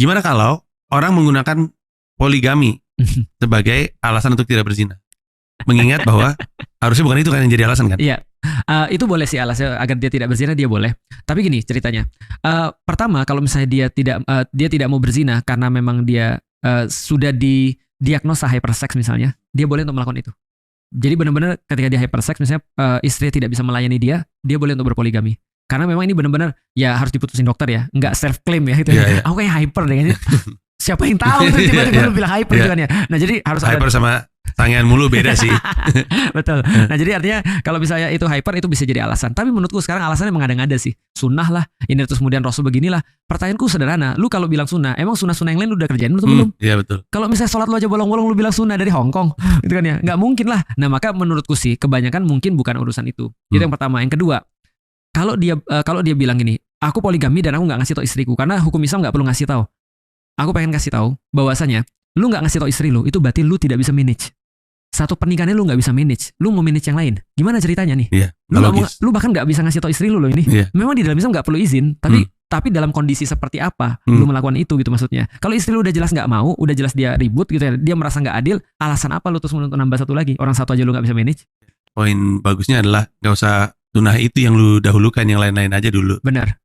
Gimana kalau orang menggunakan poligami sebagai alasan untuk tidak berzina? Mengingat bahwa harusnya bukan itu kan yang jadi alasan kan? Iya, itu boleh sih alasan agar dia tidak berzina, dia boleh. Tapi gini ceritanya, pertama kalau misalnya dia tidak mau berzina karena memang dia sudah didiagnosa hypersex misalnya, dia boleh untuk melakukan itu. Jadi benar-benar ketika dia hypersex misalnya istri tidak bisa melayani dia boleh untuk berpoligami. Karena memang ini benar-benar ya harus diputusin dokter ya, nggak self claim ya gitu. Iya. Aku kayak hyper deh kayaknya. Siapa yang tahu tuh tiba-tiba lu bilang hyper gitu kan ya. Nah jadi harus Hyper sama sangean mulu beda sih. Betul. Nah jadi artinya kalau misalnya itu hyper itu bisa jadi alasan. Tapi menurutku sekarang alasannya mengada-ngada sih. Sunnah lah. Ini terus kemudian Rasul beginilah. Pertanyaanku sederhana. Lu kalau bilang sunnah, emang sunnah-sunnah yang lain lu udah kerjain atau belum? Iya betul. Kalau misalnya sholat lu aja bolong-bolong lu bilang sunnah dari Hongkong, gitu kan ya? Nggak mungkin lah. Nah maka menurutku sih kebanyakan mungkin bukan urusan itu. Itu yang pertama. Yang kedua, kalau dia bilang gini, aku poligami dan aku nggak ngasih tau istriku karena hukum Islam nggak perlu ngasih tahu. Aku pengen kasih tahu bahwasanya lu nggak ngasih tau istri lu itu berarti lu tidak bisa manage. Satu pernikahannya lu nggak bisa manage, lu mau manage yang lain. Gimana ceritanya nih? Iya. Lu bahkan nggak bisa ngasih tau istri lu loh ini. Iya. Memang di dalam Islam nggak perlu izin, tapi dalam kondisi seperti apa lu melakukan itu gitu maksudnya. Kalau istri lu udah jelas nggak mau, udah jelas dia ribut gitu ya, dia merasa nggak adil, alasan apa lu terus menuntut nambah satu lagi? Orang satu aja lu nggak bisa manage. Poin bagusnya adalah nggak usah sunnah itu yang lu dahulukan, yang lain-lain aja dulu. Benar.